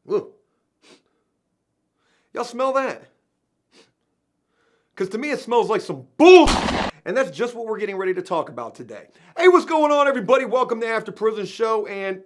Ugh. Y'all smell that? Because to me it smells like some bullshit. And that's just what we're getting ready to talk about today. Hey, what's going on, everybody? Welcome to After Prison Show. And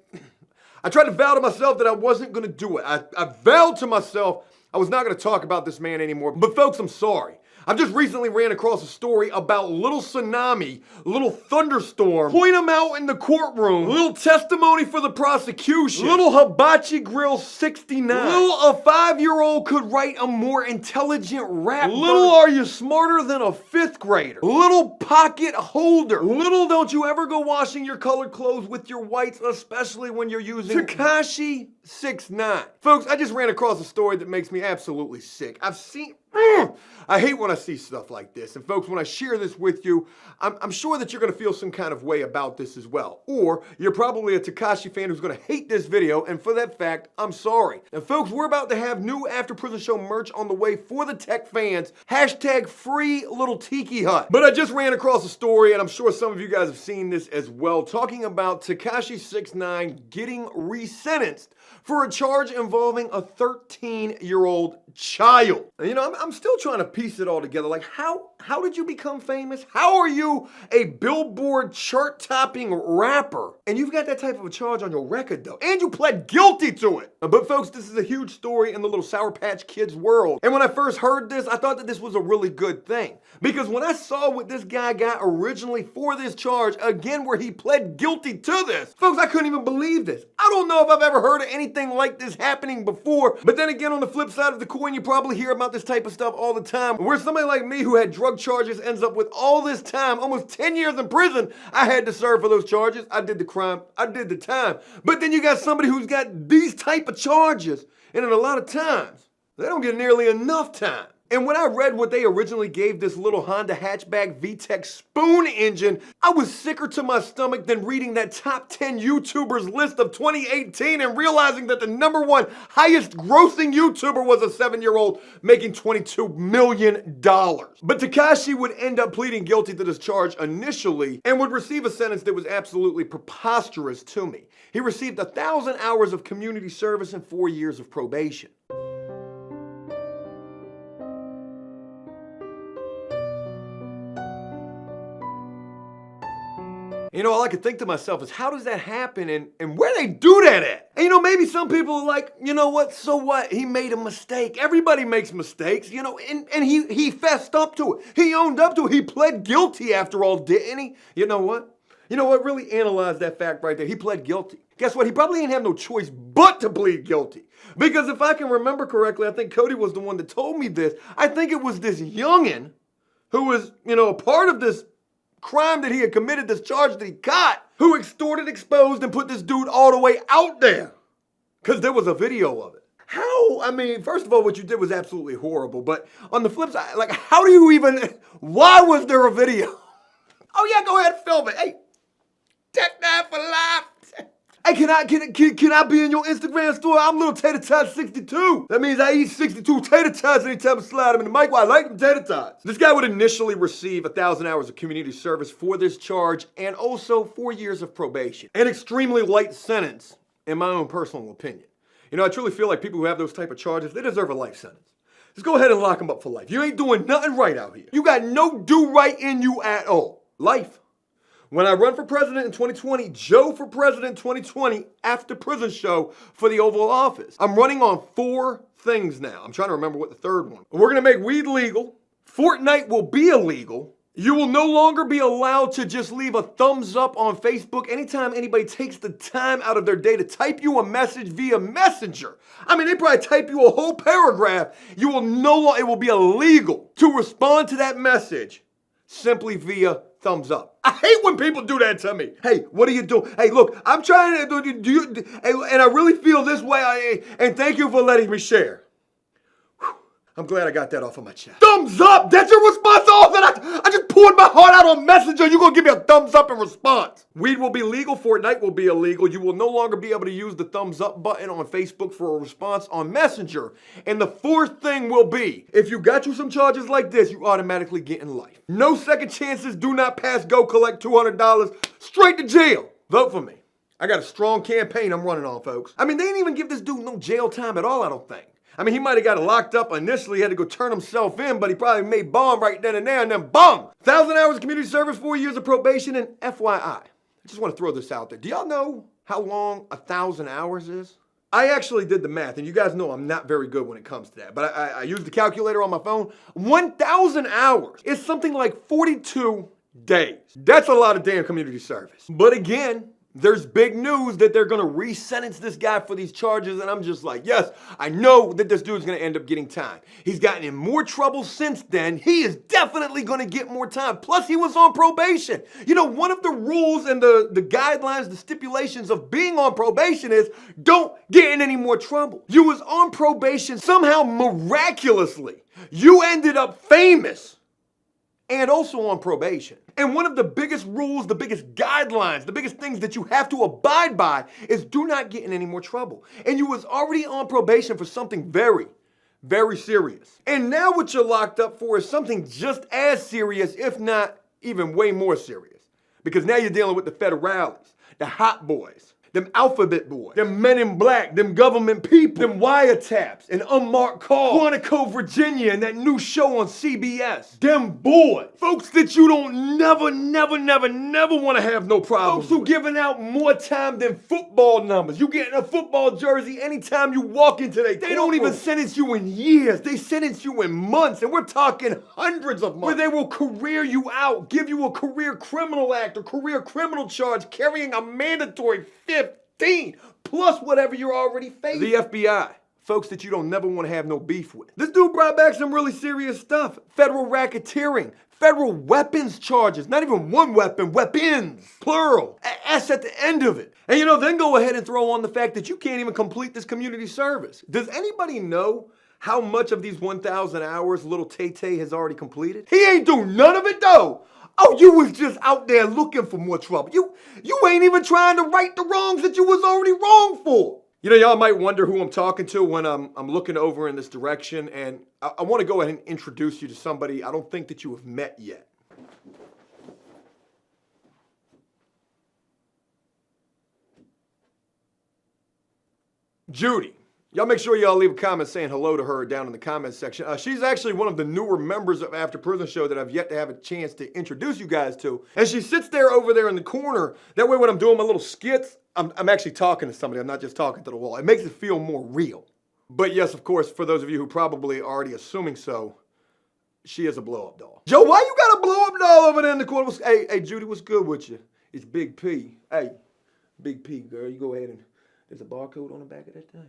I tried to vow to myself that I wasn't going to do it. I vowed to myself I was not going to talk about this man anymore. But folks, I'm sorry. I've just recently ran across a story about little tsunami, little thunderstorm, point him out in the courtroom, little testimony for the prosecution, little hibachi grill 69, little a 5-year-old could write a more intelligent rap, little are you smarter than a 5th grader, little pocket holder, little don't you ever go washing your colored clothes with your whites, especially when you're using Tekashi 6ix9ine. Folks, I just ran across a story that makes me absolutely sick. I hate when I see stuff like this. And folks, when I share this with you, I'm sure that you're going to feel some kind of way about this as well. Or you're probably a Tekashi fan who's going to hate this video. And for that fact, I'm sorry. And folks, we're about to have new After Prison Show merch on the way for the tech fans. Hashtag free little tiki hut. But I just ran across a story, and I'm sure some of you guys have seen this as well, talking about Tekashi 6ix9ine getting resentenced for a charge involving a 13-year-old child. And, you know, I'm still trying to piece it all together. Like, how did you become famous? How are you a Billboard chart-topping rapper? And you've got that type of a charge on your record, though. And you pled guilty to it. But folks, this is a huge story in the little Sour Patch Kids world. And when I first heard this, I thought that this was a really good thing. Because when I saw what this guy got originally for this charge, again, where he pled guilty to this, folks, I couldn't even believe this. I don't know if I've ever heard of anything like this happening before. But then again, on the flip side of the coin, you probably hear about this type of stuff all the time, where somebody like me who had drug charges ends up with all this time, almost 10 years in prison. I had to serve for those charges. I did the crime. I did the time. But then you got somebody who's got these type of charges, and in a lot of times, they don't get nearly enough time. And when I read what they originally gave this little Honda hatchback VTEC spoon engine, I was sicker to my stomach than reading that top 10 YouTubers list of 2018 and realizing that the #1 highest grossing YouTuber was a 7-year-old making $22 million. But Tekashi would end up pleading guilty to this charge initially and would receive a sentence that was absolutely preposterous to me. He received 1,000 hours of community service and 4 years of probation. You know, all I could think to myself is, how does that happen and where they do that at? And you know, maybe some people are like, you know what, so what? He made a mistake. Everybody makes mistakes, you know, and he fessed up to it. He owned up to it. He pled guilty after all, didn't he? You know what? You know what? Really analyze that fact right there. He pled guilty. Guess what? He probably didn't have no choice but to plead guilty. Because if I can remember correctly, I think Cody was the one that told me this. I think it was this youngin' who was, you know, a part of this crime that he had committed, this charge that he got, who extorted, exposed, and put this dude all the way out there. Because there was a video of it. How? I mean, first of all, what you did was absolutely horrible. But on the flip side, like, how do you even, why was there a video? Oh yeah, go ahead and film it. Hey, Tech 9 for life. Hey, can I be in your Instagram store? I'm Little Tater Tot 62. That means I eat 62 tater tots anytime I slide them in the mic. Well, I like them tater tots. This guy would initially receive 1,000 hours of community service for this charge and also 4 years of probation. An extremely light sentence, in my own personal opinion. You know, I truly feel like people who have those type of charges, they deserve a life sentence. Just go ahead and lock them up for life. You ain't doing nothing right out here. You got no do right in you at all. Life. When I run for president in 2020, Joe for president 2020, After Prison Show for the Oval Office. I'm running on 4 things now. I'm trying to remember what the third one. We're gonna make weed legal. Fortnite will be illegal. You will no longer be allowed to just leave a thumbs up on Facebook anytime anybody takes the time out of their day to type you a message via Messenger. I mean, they probably type you a whole paragraph. You will it will be illegal to respond to that message simply via thumbs up. I hate when people do that to me. Hey, what are you doing? Hey, look, I'm trying to and I really feel this way, and thank you for letting me share. Whew, I'm glad I got that off of my chest. Thumbs up! That's your response to all that I just poured my heart out on Messenger. You're gonna give me a thumbs up in response. Weed will be legal. Fortnite will be illegal. You will no longer be able to use the thumbs up button on Facebook for a response on Messenger. And the 4th thing will be, if you got you some charges like this, you automatically get in life. No second chances. Do not pass. Go collect $200. Straight to jail. Vote for me. I got a strong campaign I'm running on, folks. I mean, they didn't even give this dude no jail time at all, I don't think. I mean, he might have got locked up initially, had to go turn himself in, but he probably made bond right then and there, and then boom! 1,000 hours of community service, 4 years of probation, and FYI, I just want to throw this out there. Do y'all know how long 1,000 hours is? I actually did the math, and you guys know I'm not very good when it comes to that, but I used the calculator on my phone. 1,000 hours is something like 42 days. That's a lot of damn community service. But again, there's big news that they're gonna re-sentence this guy for these charges, and I'm just like, yes, I know that this dude's gonna end up getting time. He's gotten in more trouble since then. He is definitely gonna get more time. Plus, he was on probation. You know, one of the rules and the guidelines, the stipulations of being on probation is don't get in any more trouble. You was on probation, somehow miraculously, you ended up famous and also on probation. And one of the biggest rules, the biggest guidelines, the biggest things that you have to abide by is do not get in any more trouble. And you was already on probation for something very, very serious. And now what you're locked up for is something just as serious, if not even way more serious. Because now you're dealing with the federales, the hot boys, them alphabet boys, them men in black, them government people, them wiretaps, and unmarked calls, Quantico, Virginia, and that new show on CBS. Them boys. Folks that you don't never want to have no problems. Folks who giving out more time than football numbers. You get a football jersey anytime you walk into their They don't even sentence you in years. They sentence you in months, and we're talking hundreds of months. Where they will career you out, give you a career criminal act or career criminal charge, carrying a mandatory 15 plus whatever you're already facing. The FBI, folks that you don't never want to have no beef with. This dude brought back some really serious stuff. Federal racketeering, federal weapons charges, not even one weapon, weapons, plural. S at the end of it. And then go ahead and throw on the fact that you can't even complete this community service. Does anybody know how much of these 1,000 hours little Tay-Tay has already completed? He ain't do none of it though. Oh, you was just out there looking for more trouble. You ain't even trying to right the wrongs that you was already wrong for. Y'all might wonder who I'm talking to when I'm looking over in this direction, and I want to go ahead and introduce you to somebody I don't think that you have met yet. Judy. Y'all make sure y'all leave a comment saying hello to her down in the comments section. She's actually one of the newer members of After Prison Show that I've yet to have a chance to introduce you guys to. And she sits there over there in the corner. That way when I'm doing my little skits, I'm actually talking to somebody. I'm not just talking to the wall. It makes it feel more real. But yes, of course, for those of you who probably are already assuming so, she is a blow-up doll. Joe, why you got a blow-up doll over there in the corner? Hey, Judy, what's good with you? It's Big P. Hey, Big P, girl, you go ahead and there's a barcode on the back of that thing.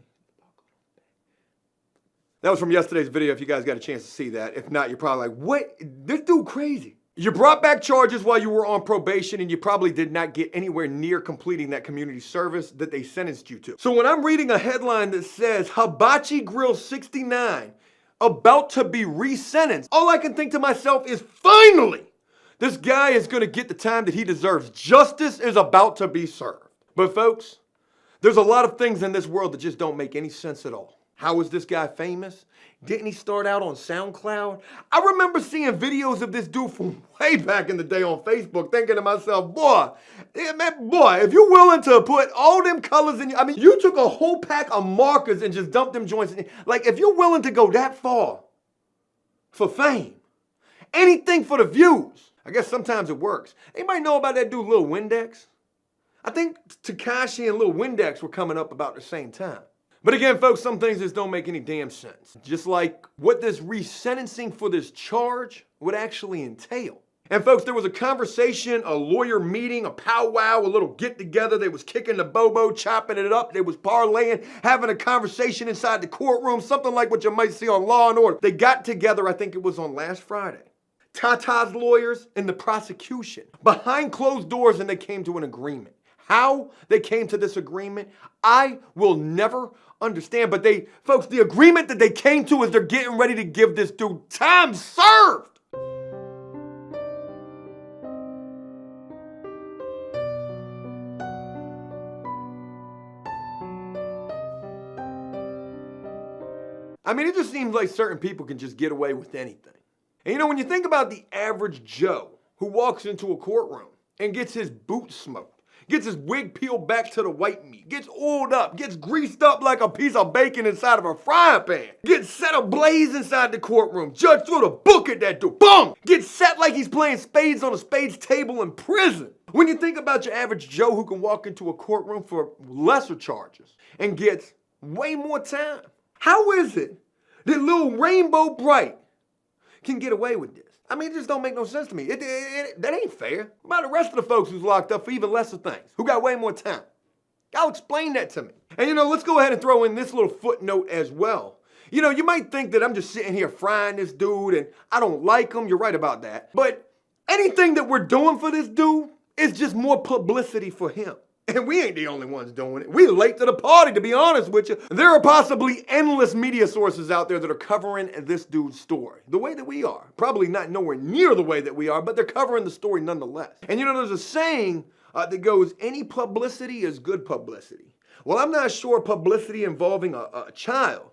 That was from yesterday's video if you guys got a chance to see that. If not, you're probably like, what? This dude crazy. You brought back charges while you were on probation, and you probably did not get anywhere near completing that community service that they sentenced you to. So when I'm reading a headline that says, Hibachi Grill 69 about to be re-sentenced, all I can think to myself is, finally, this guy is gonna get the time that he deserves. Justice is about to be served. But folks, there's a lot of things in this world that just don't make any sense at all. How is this guy famous? Didn't he start out on SoundCloud? I remember seeing videos of this dude from way back in the day on Facebook, thinking to myself, boy, if you're willing to put all them colors in, you took a whole pack of markers and just dumped them joints in. Like, if you're willing to go that far for fame, anything for the views, I guess sometimes it works. Anybody know about that dude, Lil Windex? I think Tekashi and Lil Windex were coming up about the same time. But again, folks, some things just don't make any damn sense. Just like what this resentencing for this charge would actually entail. And folks, there was a conversation, a lawyer meeting, a powwow, a little get-together. They was kicking the bobo, chopping it up. They was parlaying, having a conversation inside the courtroom, something like what you might see on Law & Order. They got together, I think it was on last Friday. Tata's lawyers and the prosecution behind closed doors, and they came to an agreement. How they came to this agreement, I will never understand. But folks, the agreement that they came to is they're getting ready to give this dude time served. It just seems like certain people can just get away with anything. And when you think about the average Joe who walks into a courtroom and gets his boots smoked, Gets his wig peeled back to the white meat. Gets oiled up. Gets greased up like a piece of bacon inside of a frying pan. Gets set ablaze inside the courtroom. Judge threw the book at that dude. Boom! Gets set like he's playing spades on a spades table in prison. When you think about your average Joe who can walk into a courtroom for lesser charges and gets way more time, how is it that little Rainbow Bright can get away with this? I mean, it just don't make no sense to me. That ain't fair. What about the rest of the folks who's locked up for even lesser things, who got way more time? Y'all explain that to me. And let's go ahead and throw in this little footnote as well. You might think that I'm just sitting here frying this dude and I don't like him. You're right about that. But anything that we're doing for this dude is just more publicity for him. And we ain't the only ones doing it. We late to the party, to be honest with you. There are possibly endless media sources out there that are covering this dude's story the way that we are. Probably not nowhere near the way that we are, but they're covering the story nonetheless. And there's a saying that goes, any publicity is good publicity. Well, I'm not sure publicity involving a child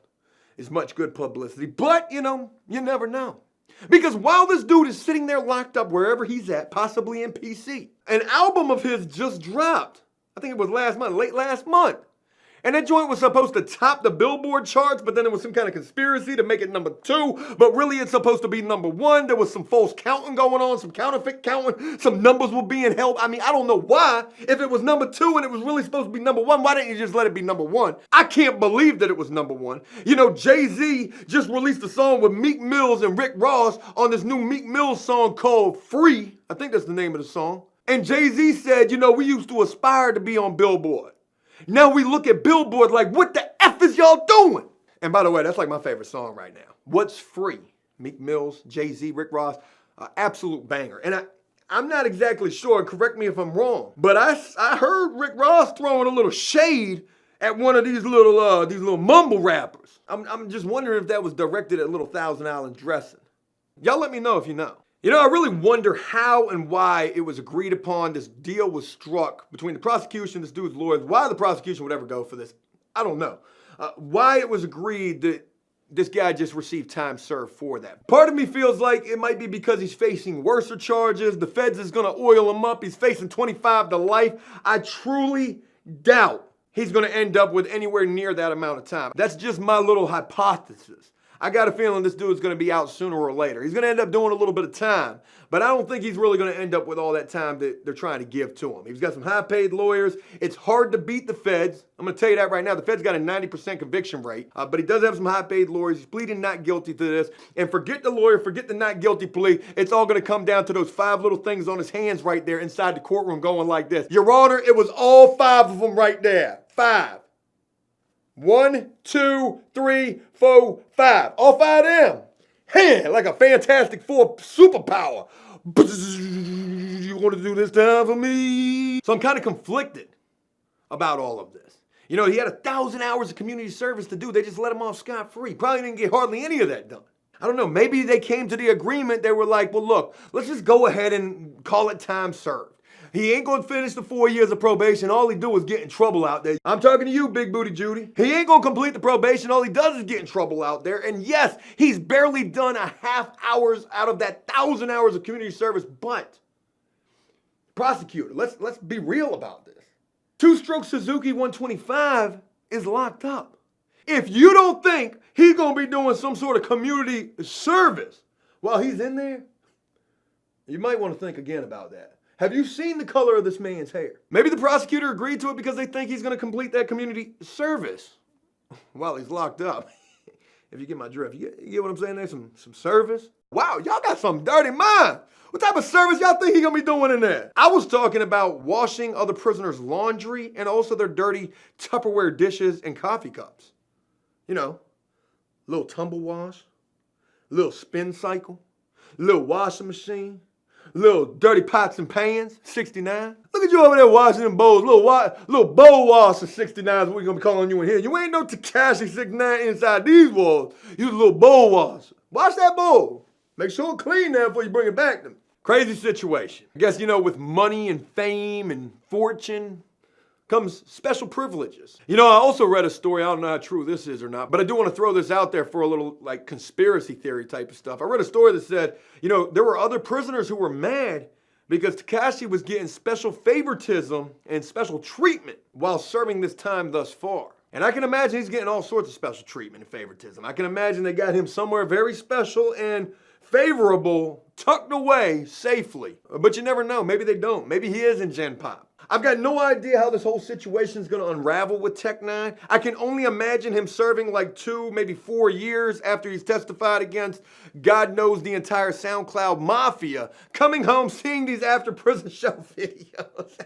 is much good publicity, but you never know. Because while this dude is sitting there locked up wherever he's at, possibly in PC, an album of his just dropped. I think it was late last month. And that joint was supposed to top the Billboard charts, but then there was some kind of conspiracy to make it number 2. But really it's supposed to be number 1. There was some false counting going on, some counterfeit counting, some numbers were being held. I mean, I don't know why. If it was number 2 and it was really supposed to be number 1, why didn't you just let it be number 1? I can't believe that it was number 1. Jay-Z just released a song with Meek Mills and Rick Ross on this new Meek Mills song called Free. I think that's the name of the song. And Jay-Z said, we used to aspire to be on Billboard. Now we look at Billboard like, what the F is y'all doing? And by the way, that's like my favorite song right now. What's Free? Meek Mills, Jay-Z, Rick Ross, absolute banger. And I'm not exactly sure, correct me if I'm wrong, but I heard Rick Ross throwing a little shade at one of these little mumble rappers. I'm just wondering if that was directed at little Thousand Island dressing. Y'all let me know if you know. I really wonder how and why it was agreed upon, this deal was struck between the prosecution, this dude's lawyers, why the prosecution would ever go for this, I don't know. Why it was agreed that this guy just received time served for that. Part of me feels like it might be because he's facing worser charges, the feds is gonna oil him up, he's facing 25 to life. I truly doubt he's gonna end up with anywhere near that amount of time. That's just my little hypothesis. I got a feeling this dude's going to be out sooner or later. He's going to end up doing a little bit of time, but I don't think he's really going to end up with all that time that they're trying to give to him. He's got some high-paid lawyers. It's hard to beat the feds. I'm going to tell you that right now. The feds got a 90% conviction rate, but he does have some high-paid lawyers. He's pleading not guilty to this. And forget the lawyer, forget the not guilty plea. It's all going to come down to those 5 little things on his hands right there inside the courtroom going like this. Your Honor, it was all 5 of them right there. 5. 1, 2, 3, 4, 5. All 5 of them. Hey, like a Fantastic Four superpower. You want to do this time for me? So I'm kind of conflicted about all of this. He had 1,000 hours of community service to do. They just let him off scot-free. Probably didn't get hardly any of that done. I don't know. Maybe they came to the agreement. They were like, well, look, let's just go ahead and call it time served. He ain't gonna finish the 4 years of probation. All he do is get in trouble out there. I'm talking to you, Big Booty Judy. He ain't gonna complete the probation. All he does is get in trouble out there. And yes, he's barely done a half hours out of that 1,000 hours of community service. But prosecutor, let's be real about this. 2-stroke Suzuki 125 is locked up. If you don't think he's gonna be doing some sort of community service while he's in there, you might want to think again about that. Have you seen the color of this man's hair? Maybe the prosecutor agreed to it because they think he's going to complete that community service while he's locked up. If you get my drift, you get what I'm saying there? Some service? Wow, y'all got some dirty mind. What type of service y'all think he's going to be doing in there? I was talking about washing other prisoners' laundry and also their dirty Tupperware dishes and coffee cups. Little tumble wash, little spin cycle, little washing machine. Little dirty pots and pans, 69. Look at you over there washing them bowls. Little bowl wash of 69 is what we're going to be calling you in here. You ain't no Tekashi 69 inside these walls. You a little bowl washer. Wash that bowl. Make sure it's clean there before you bring it back to me. Crazy situation. I guess, with money and fame and fortune comes special privileges. I also read a story, I don't know how true this is or not, but I do want to throw this out there for a little conspiracy theory type of stuff. I read a story that said, there were other prisoners who were mad because Tekashi was getting special favoritism and special treatment while serving this time thus far. And I can imagine he's getting all sorts of special treatment and favoritism. I can imagine they got him somewhere very special and favorable, tucked away safely. But you never know. Maybe they don't. Maybe he is in Gen Pop. I've got no idea how this whole situation is going to unravel with Tech 9. I can only imagine him serving like 2, maybe 4 years after he's testified against God knows the entire SoundCloud mafia, coming home, seeing these After Prison Show videos.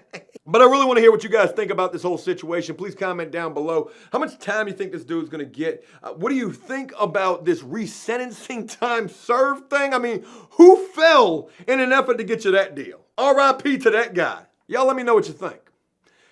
But I really want to hear what you guys think about this whole situation. Please comment down below. How much time you think this dude's going to get? What do you think about this resentencing time served thing? I mean, who fell in an effort to get you that deal? R.I.P. to that guy. Y'all let me know what you think.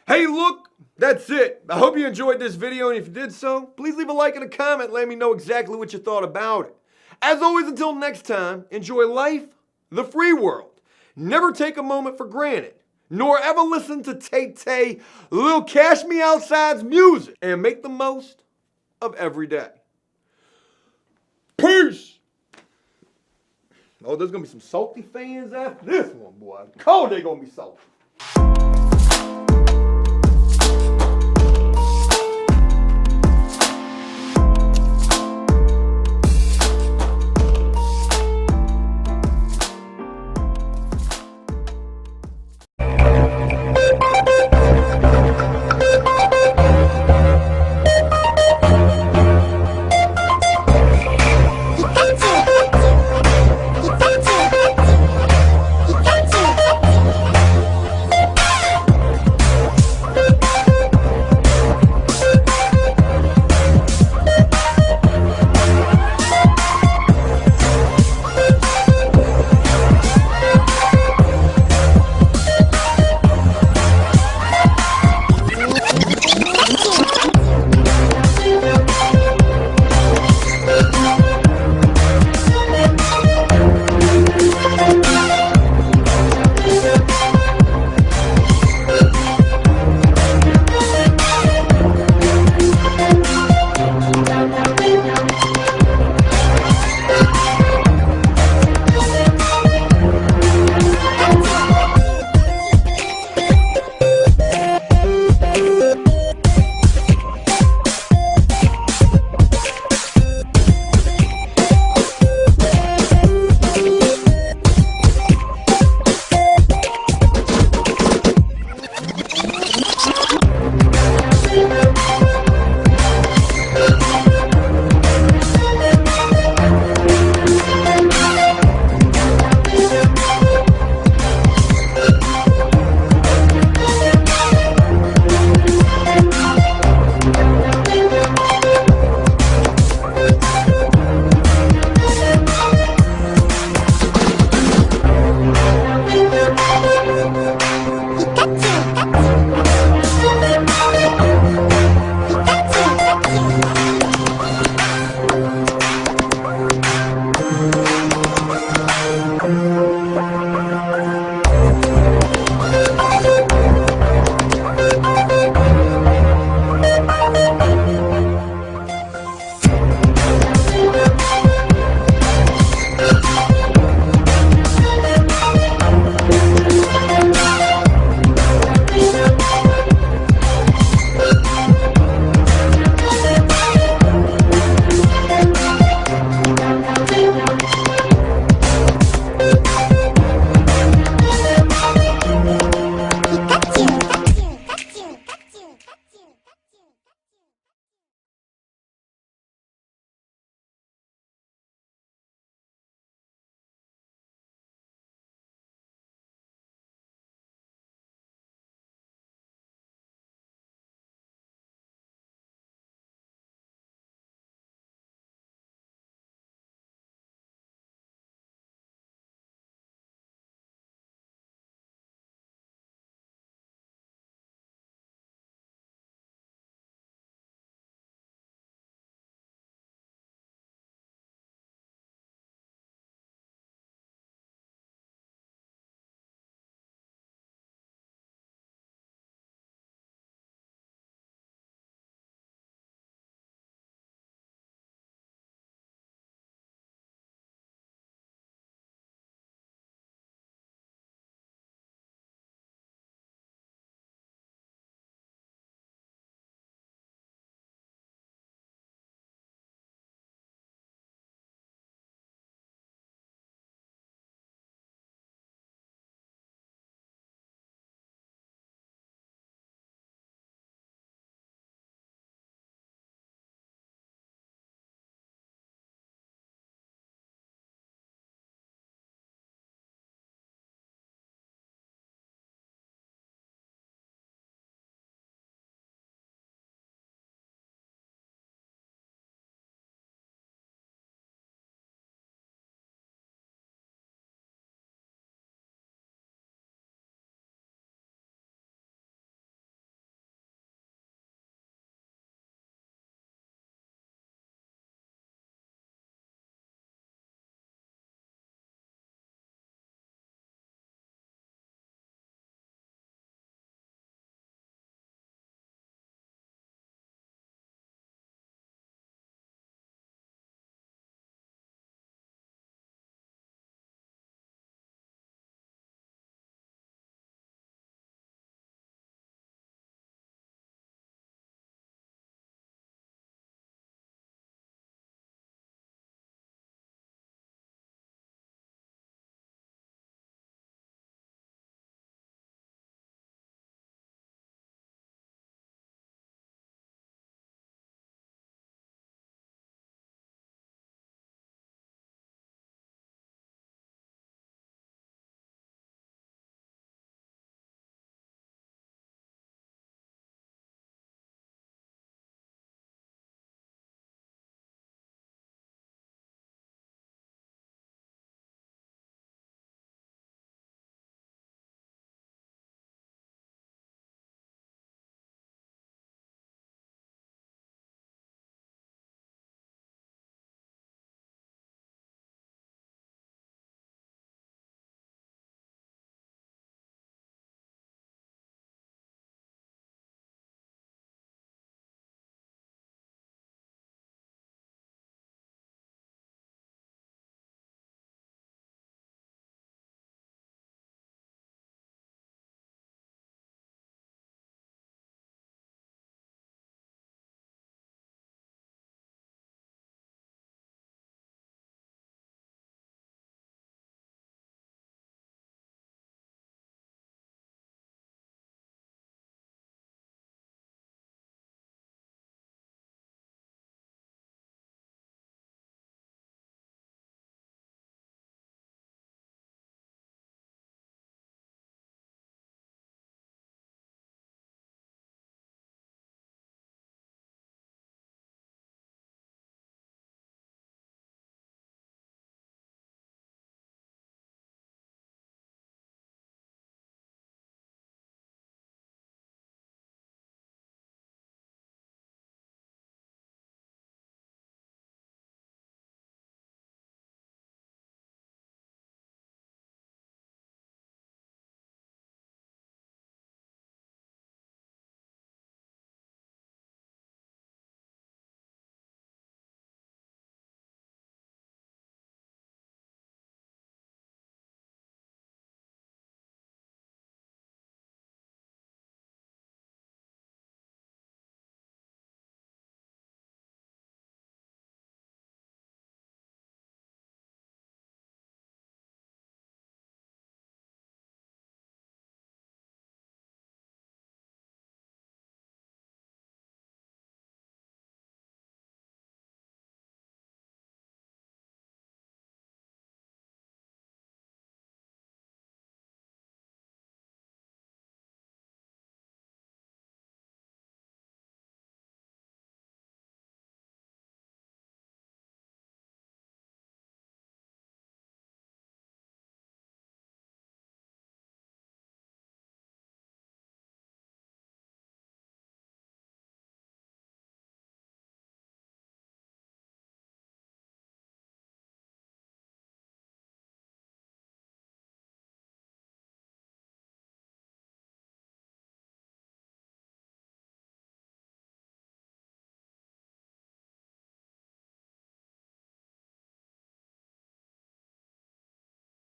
Hey, look, that's it. I hope you enjoyed this video, and if you did so, please leave a like and a comment. Let me know exactly what you thought about it. As always, until next time, enjoy life, the free world. Never take a moment for granted, nor ever listen to Tay-Tay, Lil Cash Me Outside's music, and make the most of every day. Peace! Oh, there's going to be some salty fans after this one, boy. Cold, they're going to be salty.